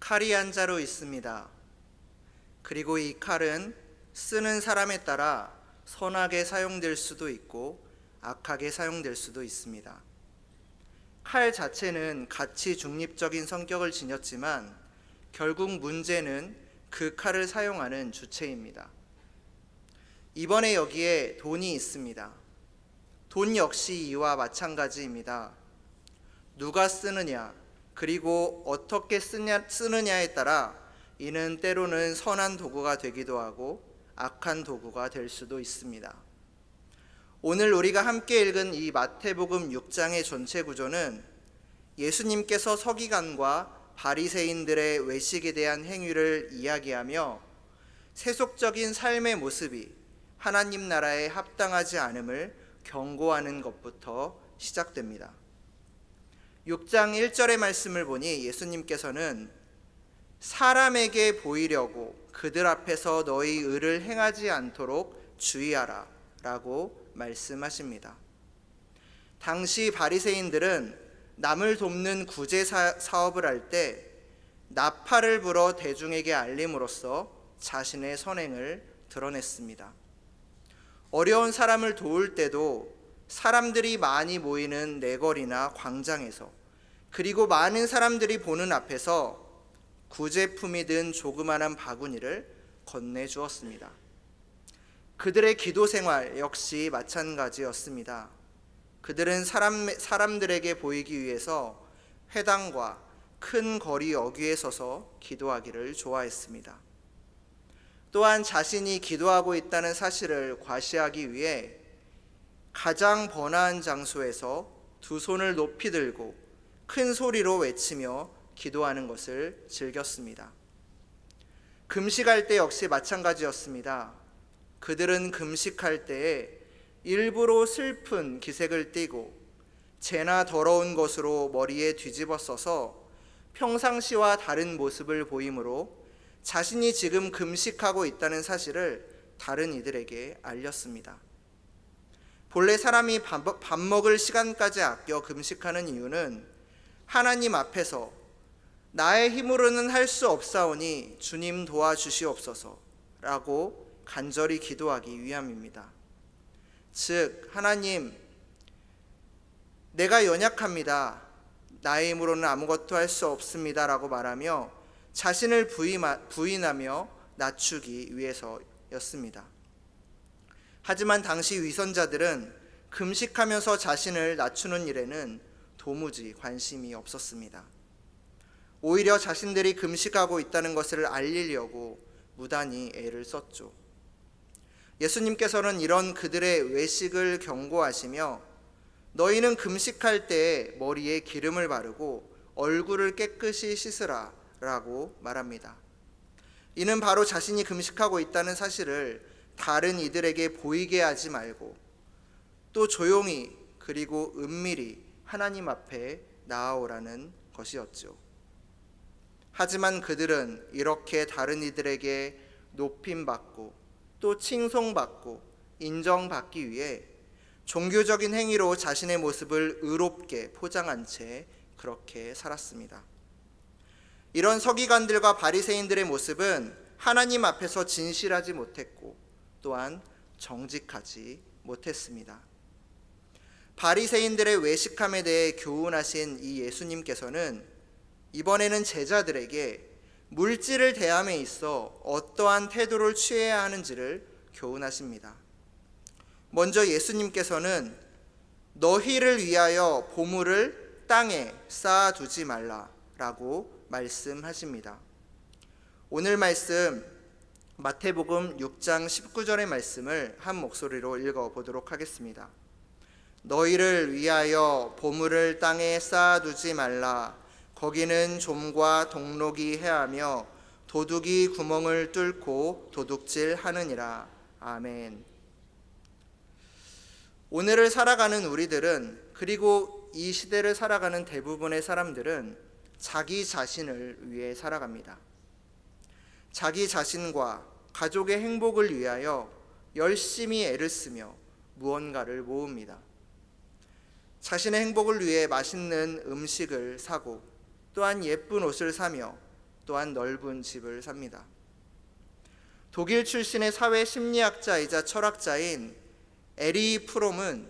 칼이 한 자루 있습니다. 그리고 이 칼은 쓰는 사람에 따라 선하게 사용될 수도 있고 악하게 사용될 수도 있습니다. 칼 자체는 가치 중립적인 성격을 지녔지만 결국 문제는 그 칼을 사용하는 주체입니다. 이번에 여기에 돈이 있습니다. 돈 역시 이와 마찬가지입니다. 누가 쓰느냐, 그리고 어떻게 쓰느냐에 따라 이는 때로는 선한 도구가 되기도 하고 악한 도구가 될 수도 있습니다. 오늘 우리가 함께 읽은 이 마태복음 6장의 전체 구조는 예수님께서 서기관과 바리새인들의 외식에 대한 행위를 이야기하며 세속적인 삶의 모습이 하나님 나라에 합당하지 않음을 경고하는 것부터 시작됩니다. 6장 1절의 말씀을 보니 예수님께서는 사람에게 보이려고 그들 앞에서 너희 의를 행하지 않도록 주의하라 라고 말씀하십니다. 당시 바리새인들은 남을 돕는 구제 사업을 할 때 나팔을 불어 대중에게 알림으로써 자신의 선행을 드러냈습니다. 어려운 사람을 도울 때도 사람들이 많이 모이는 내거리나 광장에서, 그리고 많은 사람들이 보는 앞에서 구제품이 든 조그마한 바구니를 건네주었습니다. 그들의 기도 생활 역시 마찬가지였습니다. 그들은 사람들에게 보이기 위해서 회당과 큰 거리 여기에 서서 기도하기를 좋아했습니다. 또한 자신이 기도하고 있다는 사실을 과시하기 위해 가장 번화한 장소에서 두 손을 높이 들고 큰 소리로 외치며 기도하는 것을 즐겼습니다. 금식할 때 역시 마찬가지였습니다. 그들은 금식할 때에 일부러 슬픈 기색을 띠고 재나 더러운 것으로 머리에 뒤집어 써서 평상시와 다른 모습을 보이므로 자신이 지금 금식하고 있다는 사실을 다른 이들에게 알렸습니다. 본래 사람이 밥 먹을 시간까지 아껴 금식하는 이유는 하나님 앞에서 나의 힘으로는 할 수 없사오니 주님 도와주시옵소서 라고 간절히 기도하기 위함입니다. 즉, 하나님, 내가 연약합니다. 나의 힘으로는 아무것도 할 수 없습니다 라고 말하며 자신을 부인하며 낮추기 위해서였습니다. 하지만 당시 위선자들은 금식하면서 자신을 낮추는 일에는 도무지 관심이 없었습니다. 오히려 자신들이 금식하고 있다는 것을 알리려고 무단히 애를 썼죠. 예수님께서는 이런 그들의 외식을 경고하시며 너희는 금식할 때 머리에 기름을 바르고 얼굴을 깨끗이 씻으라 라고 말합니다. 이는 바로 자신이 금식하고 있다는 사실을 다른 이들에게 보이게 하지 말고 또 조용히 그리고 은밀히 하나님 앞에 나아오라는 것이었죠. 하지만 그들은 이렇게 다른 이들에게 높임받고 또 칭송받고 인정받기 위해 종교적인 행위로 자신의 모습을 의롭게 포장한 채 그렇게 살았습니다. 이런 서기관들과 바리새인들의 모습은 하나님 앞에서 진실하지 못했고 또한 정직하지 못했습니다. 바리새인들의 외식함에 대해 교훈하신 이 예수님께서는 이번에는 제자들에게 물질을 대함에 있어 어떠한 태도를 취해야 하는지를 교훈하십니다. 먼저 예수님께서는 너희를 위하여 보물을 땅에 쌓아두지 말라라고 말씀하십니다. 오늘 말씀 마태복음 6장 19절의 말씀을 한 목소리로 읽어보도록 하겠습니다. 너희를 위하여 보물을 땅에 쌓아두지 말라. 거기는 좀과 동록이 해하며 도둑이 구멍을 뚫고 도둑질하느니라. 아멘. 오늘을 살아가는 우리들은, 그리고 이 시대를 살아가는 대부분의 사람들은 자기 자신을 위해 살아갑니다. 자기 자신과 가족의 행복을 위하여 열심히 애를 쓰며 무언가를 모읍니다. 자신의 행복을 위해 맛있는 음식을 사고 또한 예쁜 옷을 사며 또한 넓은 집을 삽니다. 독일 출신의 사회 심리학자이자 철학자인 에리 프롬은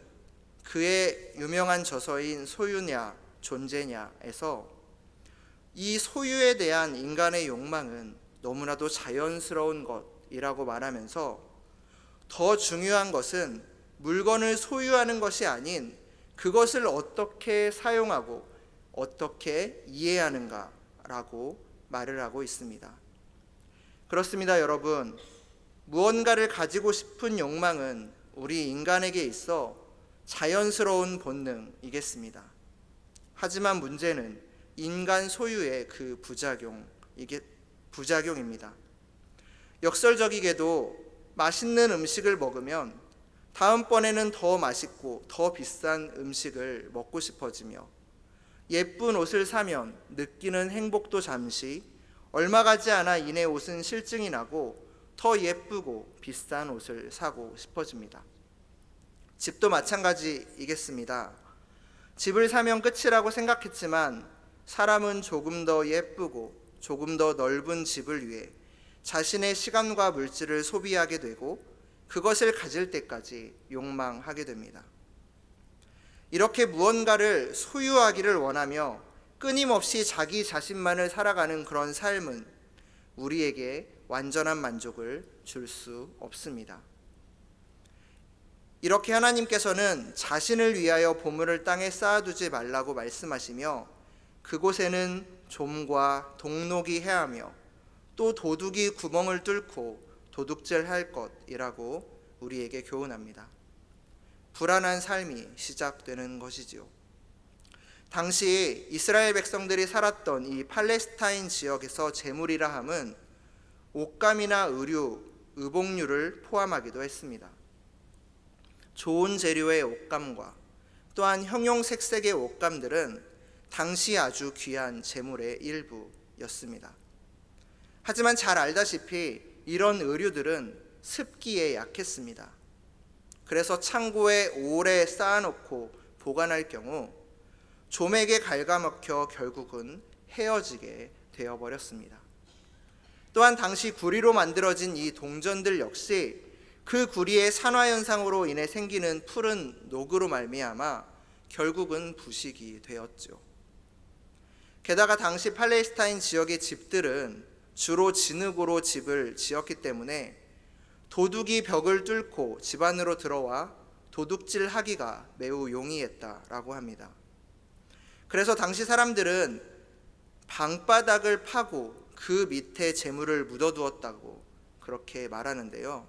그의 유명한 저서인 소유냐 존재냐에서 이 소유에 대한 인간의 욕망은 너무나도 자연스러운 것이라고 말하면서 더 중요한 것은 물건을 소유하는 것이 아닌 그것을 어떻게 사용하고 어떻게 이해하는가라고 말을 하고 있습니다. 그렇습니다, 여러분. 무언가를 가지고 싶은 욕망은 우리 인간에게 있어 자연스러운 본능이겠습니다. 하지만 문제는 인간 소유의 그 부작용입니다. 역설적이게도 맛있는 음식을 먹으면 다음번에는 더 맛있고 더 비싼 음식을 먹고 싶어지며, 예쁜 옷을 사면 느끼는 행복도 잠시, 얼마 가지 않아 이내 옷은 실증이 나고 더 예쁘고 비싼 옷을 사고 싶어집니다. 집도 마찬가지이겠습니다. 집을 사면 끝이라고 생각했지만 사람은 조금 더 예쁘고 조금 더 넓은 집을 위해 자신의 시간과 물질을 소비하게 되고 그것을 가질 때까지 욕망하게 됩니다. 이렇게 무언가를 소유하기를 원하며 끊임없이 자기 자신만을 살아가는 그런 삶은 우리에게 완전한 만족을 줄 수 없습니다. 이렇게 하나님께서는 자신을 위하여 보물을 땅에 쌓아두지 말라고 말씀하시며 그곳에는 좀과 동록이 해하며 또 도둑이 구멍을 뚫고 도둑질할 것이라고 우리에게 교훈합니다. 불안한 삶이 시작되는 것이지요. 당시 이스라엘 백성들이 살았던 이 팔레스타인 지역에서 재물이라 함은 옷감이나 의류, 의복류를 포함하기도 했습니다. 좋은 재료의 옷감과 또한 형용색색의 옷감들은 당시 아주 귀한 재물의 일부였습니다. 하지만 잘 알다시피 이런 의류들은 습기에 약했습니다. 그래서 창고에 오래 쌓아놓고 보관할 경우 좀에게 갉아먹혀 결국은 헤어지게 되어버렸습니다. 또한 당시 구리로 만들어진 이 동전들 역시 그 구리의 산화현상으로 인해 생기는 푸른 녹으로 말미암아 결국은 부식이 되었죠. 게다가 당시 팔레스타인 지역의 집들은 주로 진흙으로 집을 지었기 때문에 도둑이 벽을 뚫고 집 안으로 들어와 도둑질하기가 매우 용이했다라고 합니다. 그래서 당시 사람들은 방바닥을 파고 그 밑에 재물을 묻어두었다고 그렇게 말하는데요.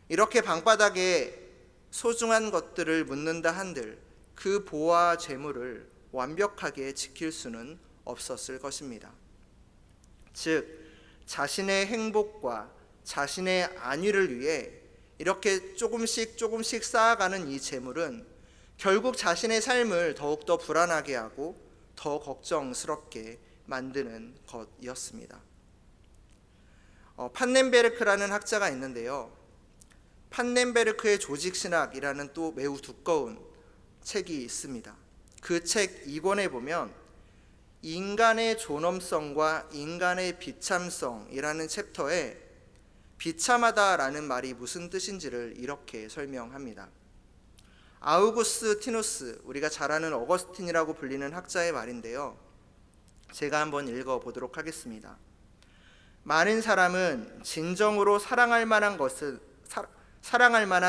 이렇게 방바닥에 소중한 것들을 묻는다 한들 그 보화 재물을 완벽하게 지킬 수는 없었을 것입니다. 즉 자신의 행복과 자신의 안위를 위해 이렇게 조금씩 쌓아가는 이 재물은 결국 자신의 삶을 더욱더 불안하게 하고 더 걱정스럽게 만드는 것이었습니다. 판넨베르크라는 학자가 있는데요. 판넨베르크의 조직신학이라는 또 매우 두꺼운 책이 있습니다. 그 책 2권에 보면 인간의 존엄성과 인간의 비참성이라는 챕터에 비참하다라는 말이 무슨 뜻인지를 이렇게 설명합니다. 아우구스티누스, 우리가 잘 아는 어거스틴이라고 불리는 학자의 말인데요. 제가 한번 읽어보도록 하겠습니다. 많은 사람은 진정으로 사랑할 만한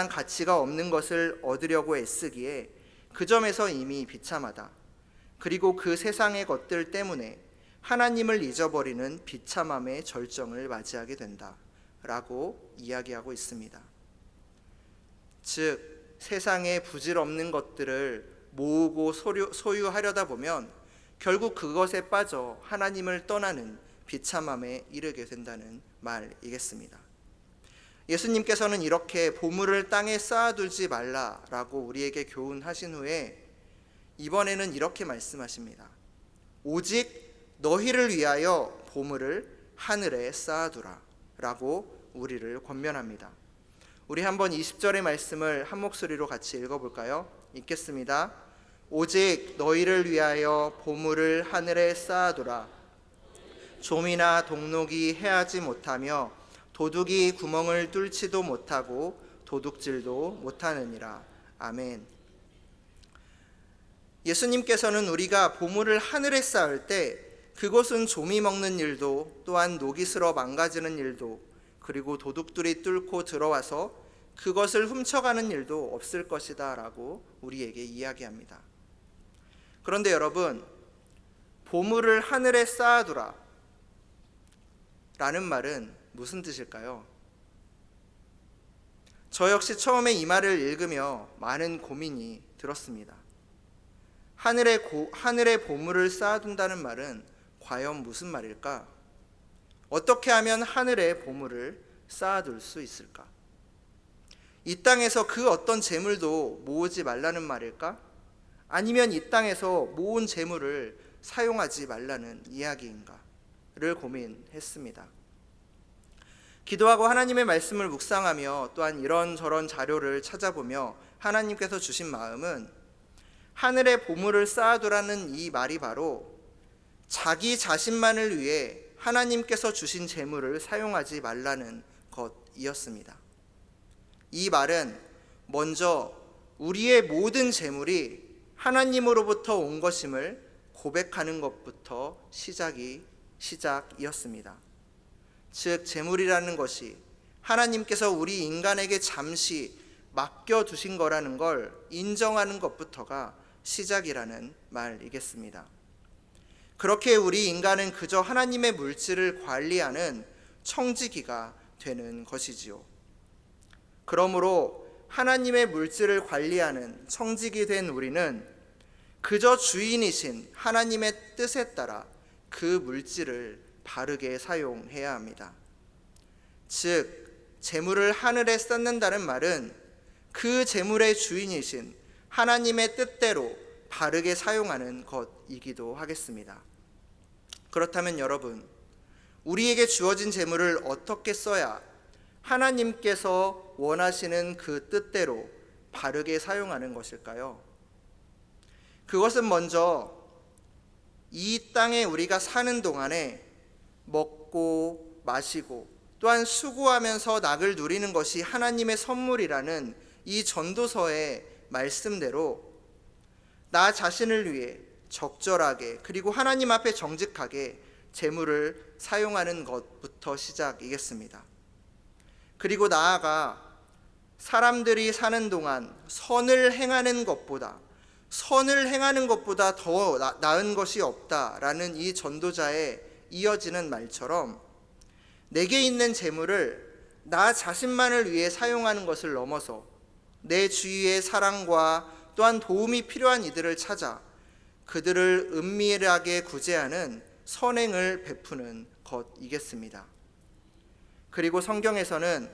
가치가 없는 것을 얻으려고 애쓰기에 그 점에서 이미 비참하다. 그리고 그 세상의 것들 때문에 하나님을 잊어버리는 비참함의 절정을 맞이하게 된다 라고 이야기하고 있습니다. 즉 세상의 부질없는 것들을 모으고 소유하려다 보면 결국 그것에 빠져 하나님을 떠나는 비참함에 이르게 된다는 말이겠습니다. 예수님께서는 이렇게 보물을 땅에 쌓아두지 말라라고 우리에게 교훈하신 후에 이번에는 이렇게 말씀하십니다. 오직 너희를 위하여 보물을 하늘에 쌓아두라 라고 우리를 권면합니다. 우리 한번 20절의 말씀을 한 목소리로 같이 읽어볼까요? 읽겠습니다. 오직 너희를 위하여 보물을 하늘에 쌓아두라. 좀이나 동록이 해하지 못하며 도둑이 구멍을 뚫지도 못하고 도둑질도 못하느니라. 아멘. 예수님께서는 우리가 보물을 하늘에 쌓을 때 그것은 좀이 먹는 일도 또한 녹이 슬어 망가지는 일도 그리고 도둑들이 뚫고 들어와서 그것을 훔쳐가는 일도 없을 것이다 라고 우리에게 이야기합니다. 그런데 여러분, 보물을 하늘에 쌓아두라 라는 말은 무슨 뜻일까요? 저 역시 처음에 이 말을 읽으며 많은 고민이 들었습니다. 하늘에 보물을 쌓아둔다는 말은 과연 무슨 말일까? 어떻게 하면 하늘에 보물을 쌓아둘 수 있을까? 이 땅에서 그 어떤 재물도 모으지 말라는 말일까? 아니면 이 땅에서 모은 재물을 사용하지 말라는 이야기인가를 고민했습니다. 기도하고 하나님의 말씀을 묵상하며 또한 이런저런 자료를 찾아보며 하나님께서 주신 마음은 하늘에 보물을 쌓아두라는 이 말이 바로 자기 자신만을 위해 하나님께서 주신 재물을 사용하지 말라는 것이었습니다. 이 말은 먼저 우리의 모든 재물이 하나님으로부터 온 것임을 고백하는 것부터 시작이었습니다. 즉 재물이라는 것이 하나님께서 우리 인간에게 잠시 맡겨두신 거라는 걸 인정하는 것부터가 시작이라는 말이겠습니다. 그렇게 우리 인간은 그저 하나님의 물질을 관리하는 청지기가 되는 것이지요. 그러므로 하나님의 물질을 관리하는 청지기 된 우리는 그저 주인이신 하나님의 뜻에 따라 그 물질을 바르게 사용해야 합니다. 즉 재물을 하늘에 쌓는다는 말은 그 재물의 주인이신 하나님의 뜻대로 바르게 사용하는 것이기도 하겠습니다. 그렇다면 여러분, 우리에게 주어진 재물을 어떻게 써야 하나님께서 원하시는 그 뜻대로 바르게 사용하는 것일까요? 그것은 먼저 이 땅에 우리가 사는 동안에 먹고 마시고 또한 수고하면서 낙을 누리는 것이 하나님의 선물이라는 이 전도서의 말씀대로 나 자신을 위해 적절하게 그리고 하나님 앞에 정직하게 재물을 사용하는 것부터 시작이겠습니다. 그리고 나아가 사람들이 사는 동안 선을 행하는 것보다 더 나은 것이 없다라는 이 전도자의 이어지는 말처럼 내게 있는 재물을 나 자신만을 위해 사용하는 것을 넘어서 내 주위의 사랑과 또한 도움이 필요한 이들을 찾아 그들을 은밀하게 구제하는 선행을 베푸는 것이겠습니다. 그리고 성경에서는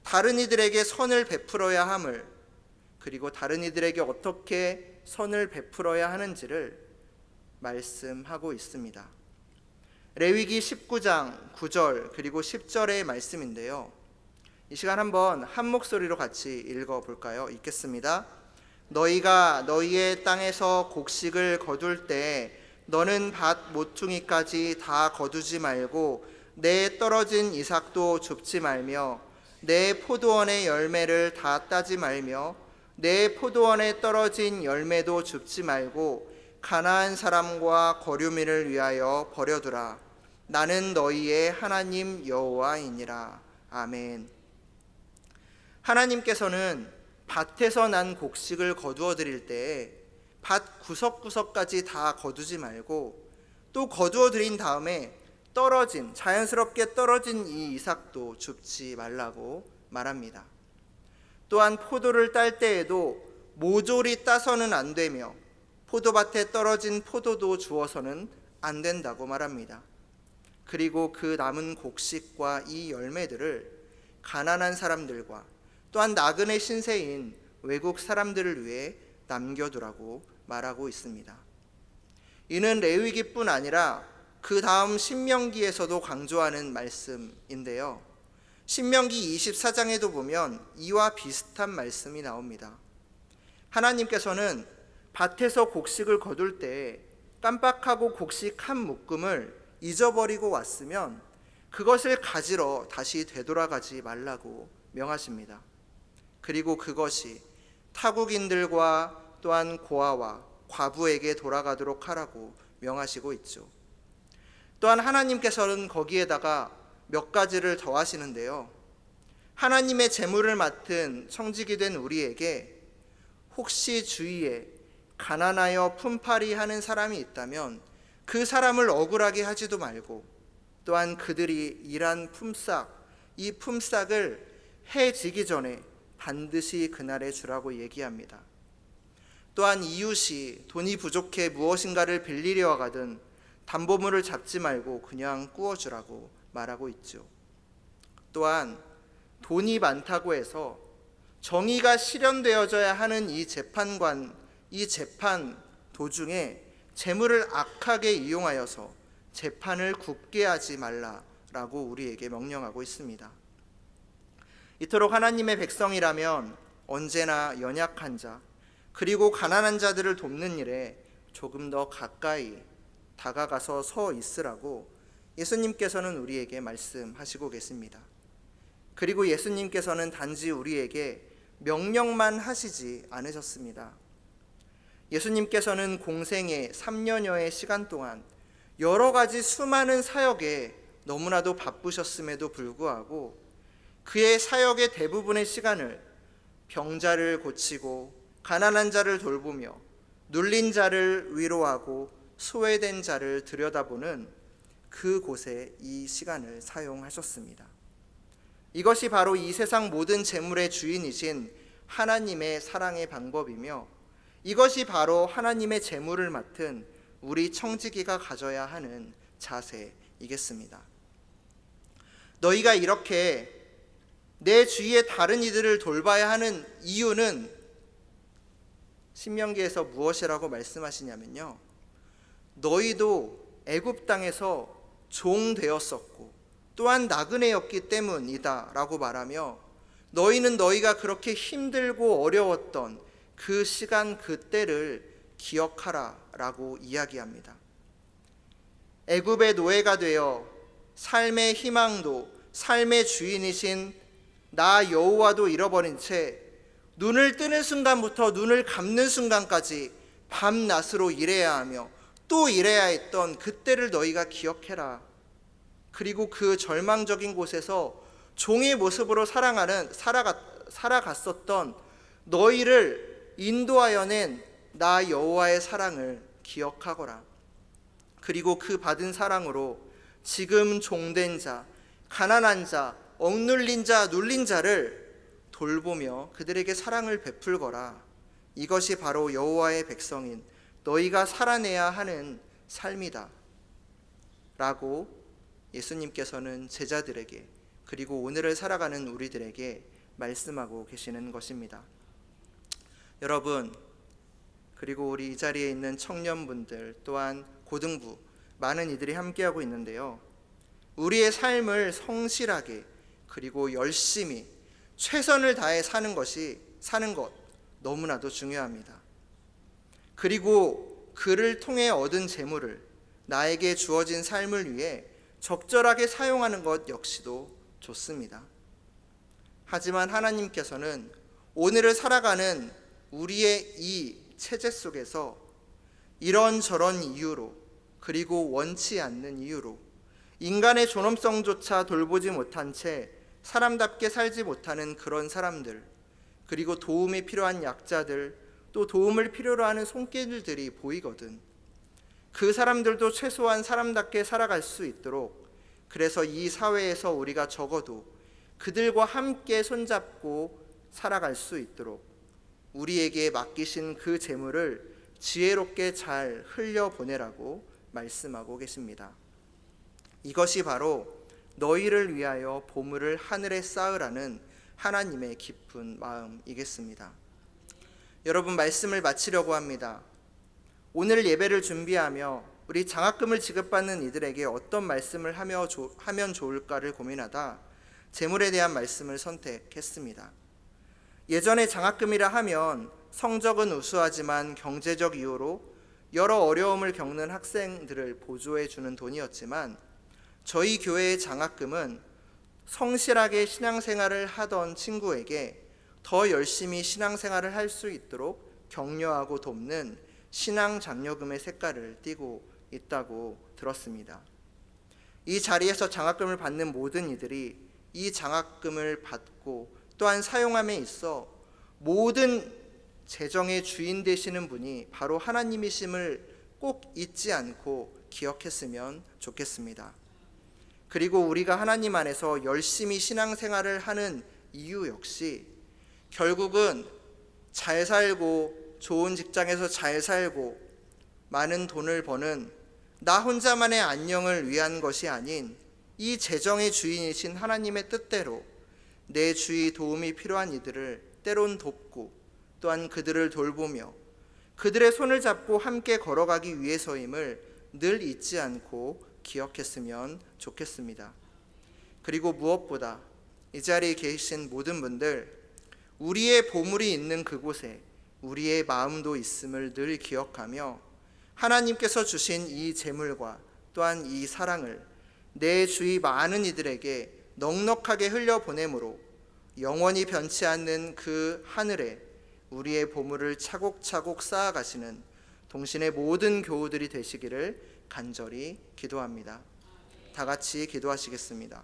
다른 이들에게 선을 베풀어야 함을, 그리고 다른 이들에게 어떻게 선을 베풀어야 하는지를 말씀하고 있습니다. 레위기 19장 9절 그리고 10절의 말씀인데요. 이 시간 한번 한 목소리로 같이 읽어볼까요? 읽겠습니다. 너희가 너희의 땅에서 곡식을 거둘 때 너는 밭 모퉁이까지 다 거두지 말고 내 떨어진 이삭도 줍지 말며 내 포도원의 열매를 다 따지 말며 내 포도원에 떨어진 열매도 줍지 말고 가나안 사람과 거류민을 위하여 버려두라. 나는 너희의 하나님 여호와이니라. 아멘. 하나님께서는 밭에서 난 곡식을 거두어 드릴 때 밭 구석구석까지 다 거두지 말고 또 거두어 드린 다음에 자연스럽게 떨어진 이 이삭도 줍지 말라고 말합니다. 또한 포도를 딸 때에도 모조리 따서는 안 되며 포도밭에 떨어진 포도도 주어서는 안 된다고 말합니다. 그리고 그 남은 곡식과 이 열매들을 가난한 사람들과 또한 나그네 신세인 외국 사람들을 위해 남겨두라고 말하고 있습니다. 이는 레위기뿐 아니라 그 다음 신명기에서도 강조하는 말씀인데요. 신명기 24장에도 보면 이와 비슷한 말씀이 나옵니다. 하나님께서는 밭에서 곡식을 거둘 때 깜빡하고 곡식 한 묶음을 잊어버리고 왔으면 그것을 가지러 다시 되돌아가지 말라고 명하십니다. 그리고 그것이 타국인들과 또한 고아와 과부에게 돌아가도록 하라고 명하시고 있죠. 또한 하나님께서는 거기에다가 몇 가지를 더하시는데요. 하나님의 재물을 맡은 청지기 된 우리에게 혹시 주위에 가난하여 품팔이 하는 사람이 있다면 그 사람을 억울하게 하지도 말고, 또한 그들이 일한 품삯, 이 품삯을 해지기 전에 반드시 그날에 주라고 얘기합니다. 또한 이웃이 돈이 부족해 무엇인가를 빌리려 하거든 담보물을 잡지 말고 그냥 꾸어주라고 말하고 있죠. 또한 돈이 많다고 해서 정의가 실현되어져야 하는 이 재판 도중에 재물을 악하게 이용하여서 재판을 굽게 하지 말라라고 우리에게 명령하고 있습니다. 이토록 하나님의 백성이라면 언제나 연약한 자, 그리고 가난한 자들을 돕는 일에 조금 더 가까이 다가가서 서 있으라고 예수님께서는 우리에게 말씀하시고 계십니다. 그리고 예수님께서는 단지 우리에게 명령만 하시지 않으셨습니다. 예수님께서는 공생의 3년여의 시간 동안 여러 가지 수많은 사역에 너무나도 바쁘셨음에도 불구하고 그의 사역의 대부분의 시간을 병자를 고치고 가난한 자를 돌보며 눌린 자를 위로하고 소외된 자를 들여다보는 그곳에 이 시간을 사용하셨습니다. 이것이 바로 이 세상 모든 재물의 주인이신 하나님의 사랑의 방법이며, 이것이 바로 하나님의 재물을 맡은 우리 청지기가 가져야 하는 자세이겠습니다. 너희가 이렇게 내 주위의 다른 이들을 돌봐야 하는 이유는 신명기에서 무엇이라고 말씀하시냐면요, 너희도 애굽 땅에서 종 되었었고 또한 나그네였기 때문이다 라고 말하며, 너희는 너희가 그렇게 힘들고 어려웠던 그 시간 그때를 기억하라 라고 이야기합니다. 애굽의 노예가 되어 삶의 희망도 삶의 주인이신 나 여호와도 잃어버린 채 눈을 뜨는 순간부터 눈을 감는 순간까지 밤낮으로 일해야 하며 또 일해야 했던 그때를 너희가 기억해라. 그리고 그 절망적인 곳에서 종의 모습으로 살아갔었던 너희를 인도하여 낸 나 여호와의 사랑을 기억하거라. 그리고 그 받은 사랑으로 지금 종된 자, 가난한 자, 억눌린 자, 눌린 자를 돌보며 그들에게 사랑을 베풀거라. 이것이 바로 여호와의 백성인 너희가 살아내야 하는 삶이다 라고 예수님께서는 제자들에게, 그리고 오늘을 살아가는 우리들에게 말씀하고 계시는 것입니다. 여러분, 그리고 우리 이 자리에 있는 청년분들, 또한 고등부 많은 이들이 함께하고 있는데요, 우리의 삶을 성실하게 그리고 열심히 최선을 다해 사는 것 너무나도 중요합니다. 그리고 그를 통해 얻은 재물을 나에게 주어진 삶을 위해 적절하게 사용하는 것 역시도 좋습니다. 하지만 하나님께서는 오늘을 살아가는 우리의 이 체제 속에서 이런저런 이유로, 그리고 원치 않는 이유로 인간의 존엄성조차 돌보지 못한 채 사람답게 살지 못하는 그런 사람들, 그리고 도움이 필요한 약자들, 또 도움을 필요로 하는 손길들이 보이거든 그 사람들도 최소한 사람답게 살아갈 수 있도록, 그래서 이 사회에서 우리가 적어도 그들과 함께 손잡고 살아갈 수 있도록 우리에게 맡기신 그 재물을 지혜롭게 잘 흘려보내라고 말씀하고 계십니다. 이것이 바로 너희를 위하여 보물을 하늘에 쌓으라는 하나님의 깊은 마음이겠습니다. 여러분, 말씀을 마치려고 합니다. 오늘 예배를 준비하며 우리 장학금을 지급받는 이들에게 어떤 말씀을 하면 좋을까를 고민하다 재물에 대한 말씀을 선택했습니다. 예전에 장학금이라 하면 성적은 우수하지만 경제적 이유로 여러 어려움을 겪는 학생들을 보조해 주는 돈이었지만 저희 교회의 장학금은 성실하게 신앙생활을 하던 친구에게 더 열심히 신앙생활을 할 수 있도록 격려하고 돕는 신앙장려금의 색깔을 띠고 있다고 들었습니다. 이 자리에서 장학금을 받는 모든 이들이 이 장학금을 받고 또한 사용함에 있어 모든 재정의 주인 되시는 분이 바로 하나님이심을 꼭 잊지 않고 기억했으면 좋겠습니다. 그리고 우리가 하나님 안에서 열심히 신앙생활을 하는 이유 역시 결국은 잘 살고 좋은 직장에서 잘 살고 많은 돈을 버는 나 혼자만의 안녕을 위한 것이 아닌 이 재정의 주인이신 하나님의 뜻대로 내 주위 도움이 필요한 이들을 때론 돕고 또한 그들을 돌보며 그들의 손을 잡고 함께 걸어가기 위해서임을 늘 잊지 않고 기억했으면 좋겠습니다. 그리고 무엇보다 이 자리에 계신 모든 분들, 우리의 보물이 있는 그곳에 우리의 마음도 있음을 늘 기억하며 하나님께서 주신 이 재물과 또한 이 사랑을 내 주위 많은 이들에게 넉넉하게 흘려보내므로 영원히 변치 않는 그 하늘에 우리의 보물을 차곡차곡 쌓아가시는 동신의 모든 교우들이 되시기를 간절히 기도합니다. 다 같이 기도하시겠습니다.